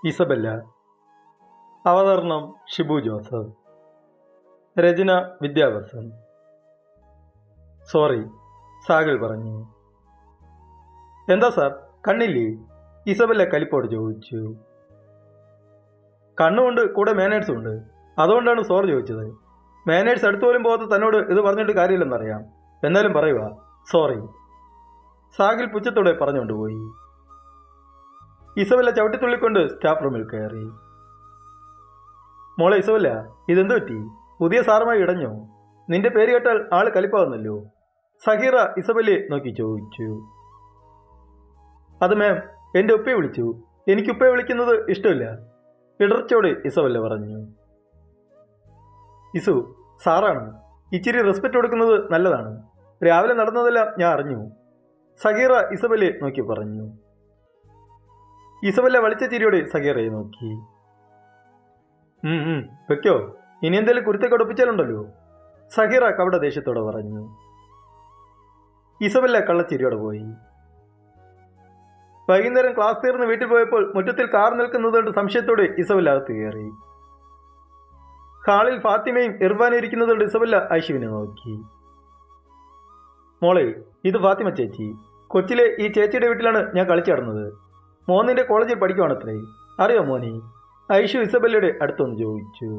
Isabella. അവതരണം Shibu Joseph. രചന വിദ്യാവസൻ. Sorry, സാഗിൾ പറഞ്ഞു. എന്താ സാർ, കണ്ണില്ലേ? ഇസബെല്ല കലിപ്പോട് ചോദിച്ചു. കണ്ണുകൊണ്ട് കൂടെ മാനേഴ്സും ഉണ്ട്, അതുകൊണ്ടാണ് സോറി ചോദിച്ചത്. മാനേഴ്സ് അടുത്ത് പോലും പോകാത്ത തന്നോട് ഇത് പറഞ്ഞിട്ട് കാര്യമില്ലെന്നറിയാം, എന്നാലും പറയുക സോറി. സാഗിൽ പുച്ഛത്തോടെ പറഞ്ഞുകൊണ്ടുപോയി. ഇസബെല്ല ചവിട്ടിത്തുള്ളിക്കൊണ്ട് സ്റ്റാഫ് റൂമിൽ കയറി. മോളെ ഇസബെല്ല, ഇതെന്തു പറ്റി? പുതിയ സാറുമായി ഇടഞ്ഞോ? നിന്റെ പേര് കേട്ടാൽ ആള് കലിപ്പാവുന്നല്ലോ. സഹീറ ഇസബെല്ലയെ നോക്കി ചോദിച്ചു. അത് മാം, എൻ്റെ ഉപ്പയെ വിളിച്ചു. എനിക്ക് ഉപ്പയെ വിളിക്കുന്നത് ഇഷ്ടമില്ല, ഇടർച്ചയോട് ഇസബെല്ല പറഞ്ഞു. ഇസു, സാറാണ്, ഇച്ചിരി റെസ്പെക്റ്റ് കൊടുക്കുന്നത് നല്ലതാണ്. രാവിലെ നടന്നതെല്ലാം ഞാൻ അറിഞ്ഞു, സഹീറ ഇസബെല്ലയെ നോക്കി പറഞ്ഞു. ഇസബെല്ല വലിച്ച ചിരിയോടെ സഹീറയെ നോക്കി. വെക്കോ, ഇനി എന്തേലും കുരുത്തൊക്കെ ഒപ്പിച്ചാലുണ്ടല്ലോ, സഹീറ കപട ദേഷ്യത്തോടെ പറഞ്ഞു. ഇസബെല്ല കള്ളച്ചിരിയോടെ പോയി. വൈകുന്നേരം ക്ലാസ് തീർന്ന് വീട്ടിൽ പോയപ്പോൾ മുറ്റത്തിൽ കാർ നിൽക്കുന്നതുകൊണ്ട് സംശയത്തോടെ ഇസബെല്ല അകത്ത് കയറി. ഹാളിൽ ഫാത്തിമയും ഇർഫാനും ഇരിക്കുന്നതുകൊണ്ട് ഇസബെല്ല ഐഷുവിനെ നോക്കി. മോളെ, ഇത് ഫാത്തിമ ചേച്ചി. കൊച്ചിലെ ഈ ചേച്ചിയുടെ വീട്ടിലാണ് ഞാൻ കളിച്ചു നടന്നത്. മോനിന്റെ കോളേജിൽ പഠിക്കുവാണത്രേ, അറിയോ മോനെ? ഐഷു ഇസബെല്ലയുടെ അടുത്തൊന്ന് ചോദിച്ചു.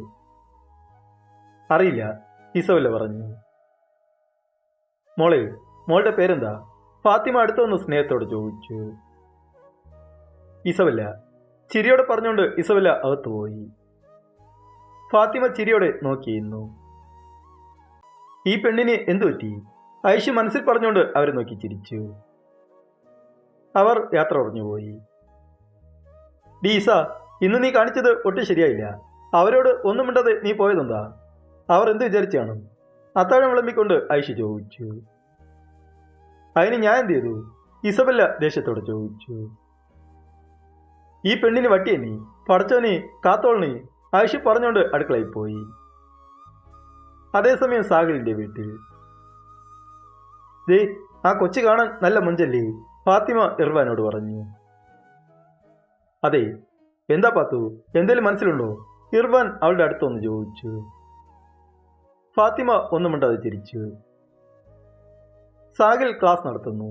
അറിയില്ല, ഇസബെല്ല പറഞ്ഞു. മോളെ, മോളുടെ പേരെന്താ? ഫാത്തിമ അടുത്തൊന്ന് സ്നേഹത്തോട് ചോദിച്ചു. ഇസബെല്ല ചിരിയോടെ പറഞ്ഞുകൊണ്ട് ഇസബെല്ല അകത്തു പോയി. ഫാത്തിമ ചിരിയോടെ നോക്കിയിരുന്നു. ഈ പെണ്ണിന് എന്തു പറ്റി? ഐഷു മനസ്സിൽ പറഞ്ഞുകൊണ്ട് അവരെ നോക്കി ചിരിച്ചു. അവർ യാത്ര പറഞ്ഞുപോയി. ഡീസ, ഇന്ന് നീ കാണിച്ചത് ഒട്ടും ശരിയായില്ല. അവരോട് ഒന്നും മിണ്ടാതെ നീ പോയതെന്താ? അവർ എന്ത് വിചാരിച്ചാണ്? അത്താഴം വിളമ്പിക്കൊണ്ട് ഐഷു ചോദിച്ചു. അതിന് ഞാൻ എന്ത് ചെയ്തു? ഇസബെല്ല ദേഷ്യത്തോടെ ചോദിച്ചു. ഈ പെണ്ണിന് വട്ടിയെ നീ, പടച്ചോനെ കാത്തോളണി, ഐഷു പറഞ്ഞുകൊണ്ട് അടുക്കളയിൽ പോയി. അതേസമയം സാഗിലിന്റെ വീട്ടിൽ. ദേ, ആ കൊച്ചു കാണാൻ നല്ല മുഞ്ചല്ലേ? ഫാത്തിമ ഇർഫാനോട് പറഞ്ഞു. അതെ, എന്താ പാത്തു, എന്തേലും മനസ്സിലുണ്ടോ? ഇർഫാൻ അവളുടെ അടുത്തൊന്ന് ചോദിച്ചു. ഫാത്തിമ ഒന്നും മിണ്ടാതെ ചിരിച്ചു. സാഗിൽ ക്ലാസ് നടത്തുന്നു,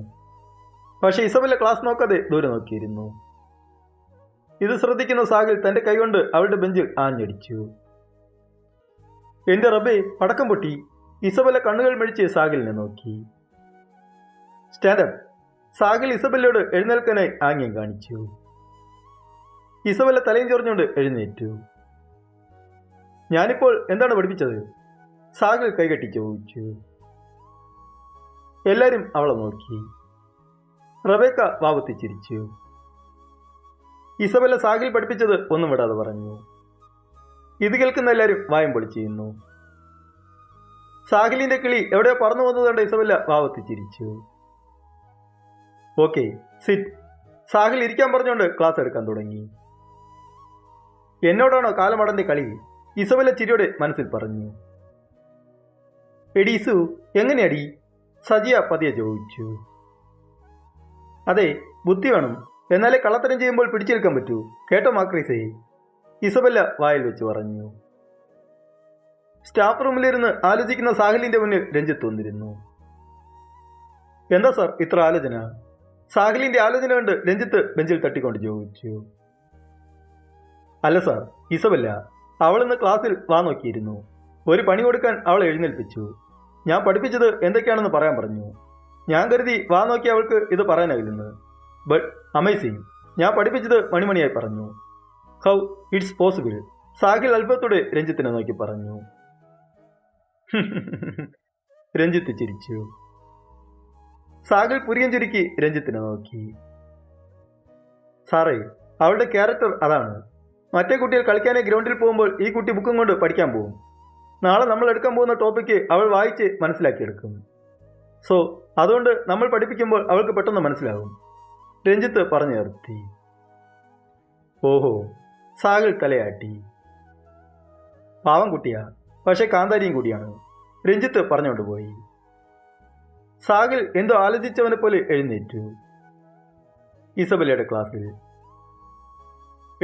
പക്ഷെ ഇസബെല്ല ക്ലാസ് നോക്കാതെ ദൂരെ നോക്കിയിരുന്നു. ഇത് ശ്രദ്ധിക്കുന്ന സാഗിൽ തന്റെ കൈകൊണ്ട് അവളുടെ ബെഞ്ചിൽ ആഞ്ഞടിച്ചു. എന്റെ റബ്ബേ, പടക്കം പൊട്ടി! ഇസബെല്ല കണ്ണുകൾ മെഴിച്ച് സാഗിലിനെ നോക്കി. സ്റ്റാൻഡപ്പ്! സാഗിൽ ഇസബെല്ലയോട് എഴുന്നേൽക്കാനായി ആംഗ്യം കാണിച്ചു. ഇസബെല്ല തലയും ചൊറിഞ്ഞുകൊണ്ട് എഴുന്നേറ്റു. ഞാനിപ്പോൾ എന്താണ് പഠിപ്പിച്ചത്? സാഗിൽ കൈകെട്ടി ചോദിച്ചു. എല്ലാരും അവളെ നോക്കി. റബേക്ക വാവത്തി ചിരിച്ചു. ഇസബെല്ല സാഗിൽ പഠിപ്പിച്ചത് ഒന്നും വിടാതെ പറഞ്ഞു. ഇത് കേൾക്കുന്ന എല്ലാവരും വായം പൊളിച്ചിരുന്നു. സാഗിലിന്റെ കിളി എവിടെയോ പറന്നു വന്നതുകൊണ്ട് ഇസബെല്ല വാവത്തി ചിരിച്ചു. Okay, sit. സാഗിൽ ഇരിക്കാൻ പറഞ്ഞുകൊണ്ട് ക്ലാസ് എടുക്കാൻ തുടങ്ങി. എന്നോടാണോ കാലമടന്റെ കളി? ഇസബെല്ല ചിരിയോടെ മനസ്സിൽ പറഞ്ഞു. എടീസു, എങ്ങനെയടി? സജിയ പതിയെ ചോദിച്ചു. അതെ, ബുദ്ധി വേണം, എന്നാലേ കള്ളത്തരം ചെയ്യുമ്പോൾ പിടിച്ചെടുക്കാൻ പറ്റൂ. കേട്ടോ മാക്രീസേ? ഇസബെല്ല വായിൽ വെച്ച് പറഞ്ഞു. സ്റ്റാഫ് റൂമിലിരുന്ന് ആലോചിക്കുന്ന സാഹിലിന്റെ മുന്നിൽ രഞ്ജിത്ത് വന്നിരുന്നു. എന്താ സാർ ഇത്ര ആലോചന? സാഹിലിന്റെ ആലോചന കണ്ട് രഞ്ജിത്ത് ബെഞ്ചിൽ തട്ടിക്കൊണ്ട് ചോദിച്ചു. അല്ല സാർ, ഇസബെല്ല അവളിന്ന് ക്ലാസ്സിൽ വാ നോക്കിയിരുന്നു. ഒരു പണി കൊടുക്കാൻ അവളെ എഴുന്നേൽപ്പിച്ചു. ഞാൻ പഠിപ്പിച്ചത് എന്തൊക്കെയാണെന്ന് പറയാൻ പറഞ്ഞു. ഞാൻ കരുതി വാ നോക്കി അവൾക്ക് ഇത് പറയാനാവില്ലെന്ന്. ബട്ട് അമേസിങ്, ഞാൻ പഠിപ്പിച്ചത് മണിമണിയായി പറഞ്ഞു. How it's possible? സാഹിൽ അത്ഭുതത്തോടെ രഞ്ജിത്തിനെ നോക്കി പറഞ്ഞു. രഞ്ജിത്ത് ചിരിച്ചു. സാഗിൽ പുരിയം ചുരുക്കി രഞ്ജിത്തിനെ നോക്കി. സാറേ, അവളുടെ ക്യാരക്ടർ അതാണ്. മറ്റേ കുട്ടികൾ കളിക്കാനെ ഗ്രൗണ്ടിൽ പോകുമ്പോൾ ഈ കുട്ടി ബുക്കും കൊണ്ട് പഠിക്കാൻ പോകും. നാളെ നമ്മൾ എടുക്കാൻ പോകുന്ന ടോപ്പിക്ക് അവൾ വായിച്ച് മനസ്സിലാക്കിയെടുക്കും. സോ അതുകൊണ്ട് നമ്മൾ പഠിപ്പിക്കുമ്പോൾ അവൾക്ക് പെട്ടെന്ന് മനസ്സിലാകും, രഞ്ജിത്ത് പറഞ്ഞു നിർത്തി. ഓഹോ, സാഗിൽ തലയാട്ടി. പാവം കുട്ടിയാ, പക്ഷെ കാന്താരിയും കൂടിയാണ്, രഞ്ജിത്ത് പറഞ്ഞുകൊണ്ട് പോയി. സാഗിൽ എന്തോ ആലോചിച്ചവനെ പോലെ എഴുന്നേറ്റു. ഇസബെല്ലയുടെ ക്ലാസ്സിൽ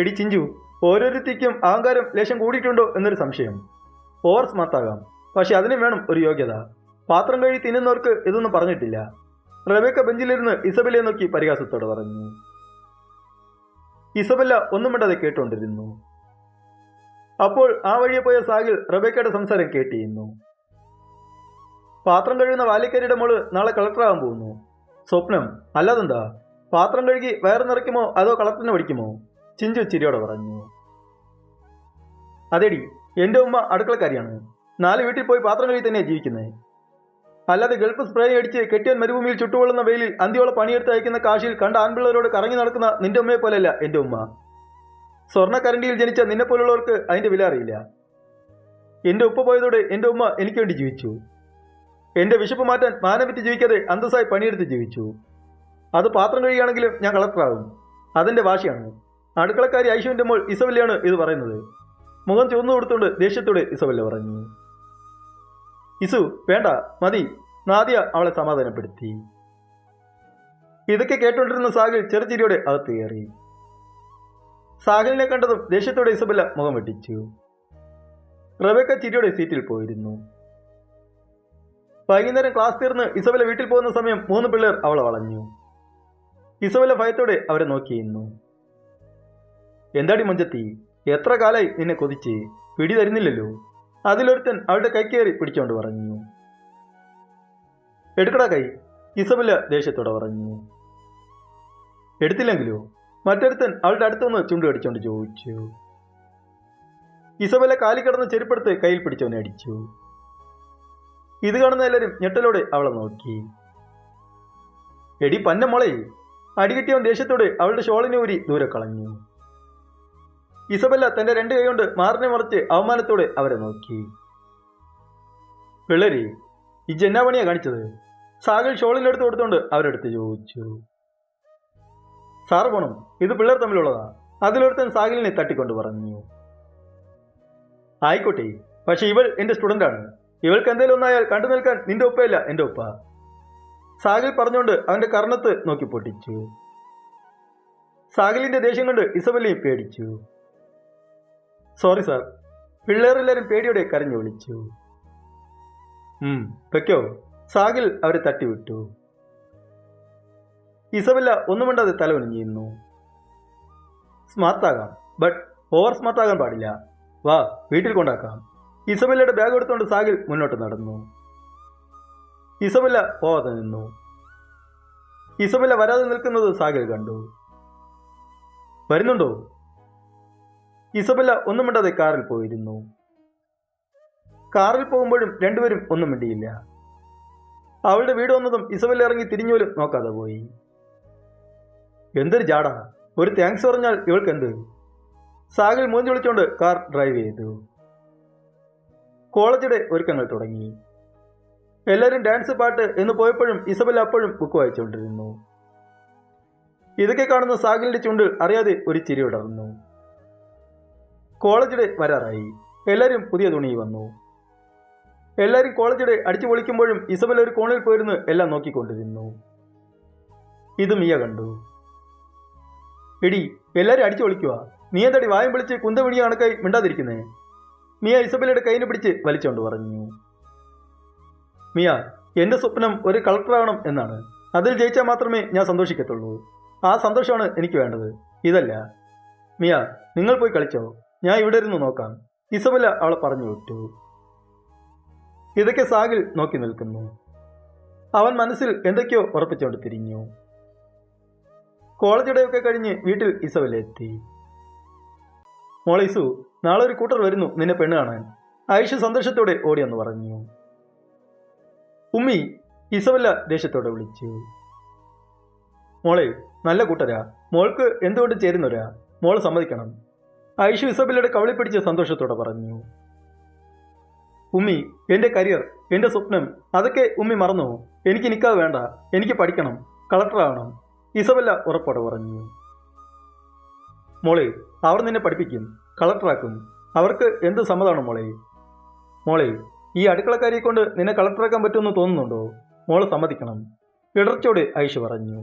എടി ചിഞ്ചു, ഓരോരുത്തിക്കും അഹങ്കാരം ലേശം കൂടിയിട്ടുണ്ടോ എന്നൊരു സംശയം. ഓവർ സ്മാർട്ടാകാം, പക്ഷെ അതിനും വേണം ഒരു യോഗ്യത. പാത്രം കഴുകി തിന്നുന്നവർക്ക് ഇതൊന്നും പറഞ്ഞിട്ടില്ല. റബേക്ക ബെഞ്ചിലിരുന്ന് ഇസബെല്ലയെ നോക്കി പരിഹാസത്തോടെ പറഞ്ഞു. ഇസബെല്ല ഒന്നും മിണ്ടാതെ കേട്ടുകൊണ്ടിരുന്നു. അപ്പോൾ ആ വഴിയെ പോയ സാഹിൽ റബേക്കയുടെ സംസാരം കേട്ടിരുന്നു. പാത്രം കഴുകുന്ന വാലിക്കരിയുടെ മോള് നാളെ കളക്ടറാകാൻ പോകുന്നു. സ്വപ്നം അല്ലാതെന്താ? പാത്രം കഴുകി വയറ് നിറയ്ക്കുമോ അതോ കളക്ടറിനെ പഠിക്കുമോ? ചിഞ്ചു ചിരിയോടെ പറഞ്ഞു. അതെടി, എൻ്റെ ഉമ്മ അടുക്കളക്കാരിയാണ്. 4 വീട്ടിൽ പോയി പാത്രം കഴുകി തന്നെയാണ് ജീവിക്കുന്നത്. അല്ലാതെ ഗൾഫ് സ്പ്രേ അടിച്ച് കെട്ടിയൻ മരുഭൂമിയിൽ ചുട്ടുകൊള്ളുന്ന വെയിലിൽ അന്തിയോളം പണിയെടുത്ത് അയക്കുന്ന കാശിൽ കണ്ട ആൺപിള്ളവരോട് കറങ്ങി നടക്കുന്ന നിന്റെ ഉമ്മയെ പോലെയല്ല എൻ്റെ ഉമ്മ. സ്വർണ്ണക്കരണ്ടിയിൽ ജനിച്ച നിന്നെപ്പോലുള്ളവർക്ക് അതിൻ്റെ വില അറിയില്ല. എൻ്റെ ഉപ്പ പോയതോടെ എൻ്റെ ഉമ്മ എനിക്ക് വേണ്ടി ജീവിച്ചു. എൻ്റെ വിശപ്പ് മാറ്റാൻ മാനം വിറ്റ് ജീവിക്കാതെ അന്തസ്സായി പണിയെടുത്ത് ജീവിച്ചു. അത് പാത്രം കഴിയുകയാണെങ്കിലും ഞാൻ കളക്ടറാകും. അതെൻ്റെ വാശിയാണ്. അടുക്കളക്കാരി ഐശുവിൻ്റെ മോൾ ഇസബെല്ലയാണ് ഇത് പറയുന്നത്. മുഖം ചുവന്നു കൊടുത്തുകൊണ്ട് ദേഷ്യത്തോടെ ഇസബെല്ല പറഞ്ഞു. ഇസു വേണ്ട, മതി. നാദിയ അവളെ സമാധാനപ്പെടുത്തി. ഇതൊക്കെ കേട്ടുകൊണ്ടിരുന്ന സാഹിൽ ചെറുചിരിയോടെ അകത്ത് കയറി. സാഹിലിനെ കണ്ടതും ദേഷ്യത്തോടെ ഇസബെല്ല മുഖം വെട്ടിച്ചു. റബേക്ക ചിരിയോടെ സീറ്റിൽ പോയിരുന്നു. വൈകുന്നേരം ക്ലാസ് തീർന്ന് ഇസബെല്ല വീട്ടിൽ പോകുന്ന സമയം 3 പിള്ളേർ അവളെ വളഞ്ഞു. ഇസബെല്ല ഭയത്തോടെ അവരെ നോക്കിയിരുന്നു. എന്താടി മഞ്ചത്തി, എത്ര കാലായി നിന്നെ കൊതിച്ച്, പിടി തരുന്നില്ലല്ലോ. അതിലൊരുത്തൻ അവളുടെ കൈ കയറി പിടിച്ചോണ്ട് പറഞ്ഞു. എടുക്കടാ കൈ, ഇസബെല്ല ദേഷ്യത്തോടെ പറഞ്ഞു. എടുത്തില്ലെങ്കിലോ? മറ്റൊരുത്തൻ അവളുടെ അടുത്തുനിന്ന് ചുണ്ടു കടിച്ചോണ്ട് ചോദിച്ചു. ഇസബെല്ല കാലി കിടന്ന് ചെരുപ്പെടുത്ത് കയ്യിൽ പിടിച്ചവനെ അടിച്ചു. ഇത് കാണുന്ന എല്ലാവരും ഞെട്ടലോടെ അവളെ നോക്കി. എടി പന്ന മോളെ! അടികിട്ടിയവൻ ദേഷ്യത്തോടെ അവളുടെ ഷോളിനെ ഊരി ദൂരെ കളഞ്ഞു. ഇസബെല്ല തന്റെ 2 കൈ കൊണ്ട് മാറിനെ മറിച്ച് അവമാനത്തോടെ അവരെ നോക്കി. പിള്ളേരി, ഈ ജന്നാ പണിയാ കാണിച്ചത്? സാഹിൽ ഷോളിലെടുത്ത് കൊടുത്തോണ്ട് അവരെടുത്ത് ചോദിച്ചു. സാറ് പോണം, ഇത് പിള്ളേർ തമ്മിലുള്ളതാ. അതിലൊരുത്തൻ സാഹിലിനെ തട്ടിക്കൊണ്ട് പറഞ്ഞു. ആയിക്കോട്ടെ, പക്ഷെ ഇവൾ എന്റെ സ്റ്റുഡൻ്റാണ്. ഇവൾക്ക് എന്തെങ്കിലും ഒന്നായാൽ കണ്ടു നിൽക്കാൻ നിന്റെ ഒപ്പയല്ല എൻ്റെ ഒപ്പ. സാഹിൽ പറഞ്ഞുകൊണ്ട് അവന്റെ കർണത്ത് നോക്കി പൊട്ടിച്ചു. സാഹിലിന്റെ ദേഷ്യം കൊണ്ട് ഇസബെല്ലയും പേടിച്ചു. സോറി സാർ, പിള്ളേരെല്ലാവരും പേടിയോടെ കരഞ്ഞു വിളിച്ചു. വെക്കോ, സാഹിൽ അവരെ തട്ടിവിട്ടു. ഇസബെല്ല ഒന്നും മിണ്ടാതെ തല കുനിഞ്ഞിരുന്നു. സ്മാർട്ടാകാം, ബട്ട് ഓവർ സ്മാർട്ടാകാൻ പാടില്ല. വാ, വീട്ടിൽ കൊണ്ടാക്കാം. ഇസബെല്ലയുടെ ബാഗ് എടുത്തുകൊണ്ട് സാഹിൽ മുന്നോട്ട് നടന്നു. ഇസബെല്ല പോവാതെ നിന്നു. ഇസബെല്ല വരാതെ നിൽക്കുന്നത് സാഹിൽ കണ്ടു. വരുന്നുണ്ടോ? ഇസബെല്ല ഒന്നും മിണ്ടാതെ കാറിൽ പോയിരുന്നു. കാറിൽ പോകുമ്പോഴും രണ്ടുപേരും ഒന്നും മിണ്ടിയില്ല. അവളുടെ വീട് വന്നതും ഇസബെല്ല ഇറങ്ങി തിരിഞ്ഞോലും നോക്കാതെ പോയി. എന്തൊരു ജാടാ! ഒരു താങ്ക്സ് പറഞ്ഞാൽ ഇവൾക്ക് എന്ത്? സാഹിൽ മൂഞ്ചി വിളിച്ചോണ്ട് കാർ ഡ്രൈവ് ചെയ്തു. കോളേജിടെ ഒരുക്കങ്ങൾ തുടങ്ങി. എല്ലാവരും ഡാൻസ് പാട്ട് എന്ന് പോയപ്പോഴും ഇസബെല്ല അപ്പോഴും ബുക്ക് വായിച്ചുകൊണ്ടിരുന്നു. ഇതൊക്കെ കാണുന്ന സാഹിലിന്റെ ചുണ്ടിൽ അറിയാതെ ഒരു ചിരി ഉടർന്നു. കോളേജിടെ വരാറായി. എല്ലാവരും പുതിയ തുണി വന്നു. എല്ലാവരും കോളേജിടെ അടിച്ചു പൊളിക്കുമ്പോഴും ഇസബെല്ല ഒരു കോണിൽ പോയിരുന്ന് എല്ലാം നോക്കിക്കൊണ്ടിരുന്നു. ഇത് മിയ കണ്ടു. എടി, എല്ലാവരും അടിച്ചു പൊളിക്കുക. നീ എന്തടി വായം വിളിച്ച് കുന്തമിടിയ കണക്കായി മിണ്ടാതിരിക്കുന്നേ? മിയ ഇസബെല്ലയുടെ കൈനെ പിടിച്ച് വലിച്ചോണ്ട് പറഞ്ഞു. മിയ, എൻ്റെ സ്വപ്നം ഒരു കളക്ടറാവണം എന്നാണ്. അതിൽ ജയിച്ചാൽ മാത്രമേ ഞാൻ സന്തോഷിക്കത്തുള്ളൂ. ആ സന്തോഷമാണ് എനിക്ക് വേണ്ടത്, ഇതല്ല. മിയ, നിങ്ങൾ പോയി കളിച്ചോ, ഞാൻ ഇവിടെ ഇരുന്ന് നോക്കാം. ഇസബെല്ല അവളെ പറഞ്ഞു വിട്ടു. ഇതൊക്കെ സാഹിൽ നോക്കി നിൽക്കുന്നു. അവൻ മനസ്സിൽ എന്തൊക്കെയോ ഉറപ്പിച്ചുകൊണ്ട് തിരിഞ്ഞു. കോളേജിടെയൊക്കെ കഴിഞ്ഞ് വീട്ടിൽ ഇസബെല്ല എത്തി. മോളെ ഇസു, നാളെ ഒരു കൂട്ടർ വരുന്നു നിന്നെ പെണ്ണ് കാണാൻ. ആയിഷ സന്തോഷത്തോടെ ഓടിയെന്ന് പറഞ്ഞു. ഉമ്മി, ഇസബെല്ല ദേഷ്യത്തോടെ വിളിച്ചു. മോളെ, നല്ല കൂട്ടരാ. മോൾക്ക് എന്തുകൊണ്ട് ചേരുന്നവരാ. മോള് സമ്മതിക്കണം. ആയിഷു ഇസബെല്ലയുടെ കവളി പിടിച്ച് സന്തോഷത്തോടെ പറഞ്ഞു. ഉമ്മി, എൻ്റെ കരിയർ, എൻ്റെ സ്വപ്നം, അതൊക്കെ ഉമ്മി മറന്നോ? എനിക്ക് നിൽക്കാതെ വേണ്ട. എനിക്ക് പഠിക്കണം, കളക്ടറാവണം. ഇസബെല്ല ഉറപ്പോടെ പറഞ്ഞു. മോളെ, അവർ നിന്നെ പഠിപ്പിക്കും, കളക്ടറാക്കും. അവർക്ക് എന്ത് സമ്മതമാണ് മോളെ? മോളെ, ഈ അടുക്കളക്കാരിയെ കൊണ്ട് നിന്നെ കളക്ടറാക്കാൻ പറ്റുമെന്ന് തോന്നുന്നുണ്ടോ? മോള് സമ്മതിക്കണം. ഇടർച്ചോടെ ആയിഷ പറഞ്ഞു.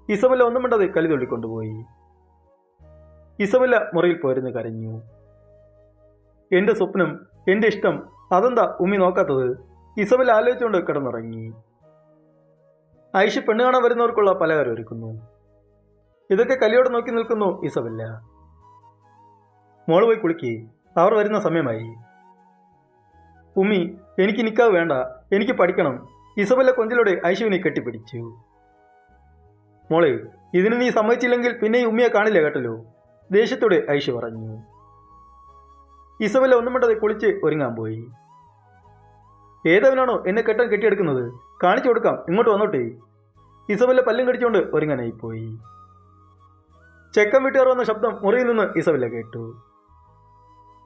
ഇസബെല്ല ഒന്നും മിണ്ടാതെ കലി കൊണ്ടുപോയി. ഇസബെല്ല മുറിയിൽ പോരുന്ന് കരഞ്ഞു. എൻ്റെ സ്വപ്നം, എൻ്റെ ഇഷ്ടം, അതെന്താ ഉമ്മി നോക്കാത്തത്? ഇസബെല്ല ആലോചിച്ചുകൊണ്ട് കിടന്നുറങ്ങി. ഐഷ പെണ്ണ് കാണാൻ വരുന്നവർക്കുള്ള പലഹാരം ഒരുക്കുന്നു. ഇതൊക്കെ കലിയോടെ നോക്കി നിൽക്കുന്നു ഇസബെല്ല. മോള് പോയി കുളിക്കേ, അവർ വരുന്ന സമയമായി. ഉമ്മി, എനിക്ക് നിക്കാവ് വേണ്ട, എനിക്ക് പഠിക്കണം. ഇസബെല്ല കൊഞ്ചലോടെ ഐഷുവിനെ കെട്ടിപ്പിടിച്ചു. മോളെ, ഇതിന് നീ സമ്മതിച്ചില്ലെങ്കിൽ പിന്നെ ഈ ഉമ്മിയെ കാണില്ല കേട്ടല്ലോ, ദേഷ്യത്തോടെ ഐഷു പറഞ്ഞു. ഇസബെല്ല ഒന്നും മിണ്ടാതെ കുളിച്ച് ഒരുങ്ങാൻ പോയി. ഏതവനാണോ എന്നെ കെട്ടിയെടുക്കുന്നത്? കാണിച്ചു കൊടുക്കാം, ഇങ്ങോട്ട് വന്നോട്ടെ. ഇസബെല്ല പല്ലും കടിച്ചുകൊണ്ട് ഒരുങ്ങാനായി പോയി. ചെക്കൻ വീട്ടുകാർ വന്ന ശബ്ദം മുറിയിൽ നിന്ന് ഇസബെല്ല കേട്ടു.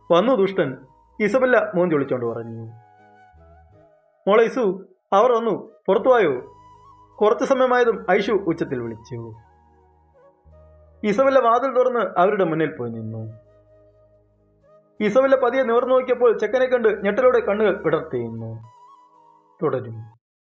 വന്നു ദുഷ്ടൻ, ഇസബെല്ല മോൻ ചൊളിച്ചോണ്ട് പറഞ്ഞു. മോളെ ഇസു, അവർ വന്നു, പുറത്തുവായോ? കുറച്ചു സമയമായതും ഐഷു ഉച്ചത്തിൽ വിളിച്ചു. ഇസബെല്ല വാതിൽ തുറന്ന് അവരുടെ മുന്നിൽ പോയി നിന്നു. ഇസബെല്ല പതിയെ നിവർന്നു നോക്കിയപ്പോൾ ചെക്കനെ കണ്ട് ഞെട്ടലോടെ കണ്ണുകൾ വിടർത്തിയിരുന്നു. തുടരും.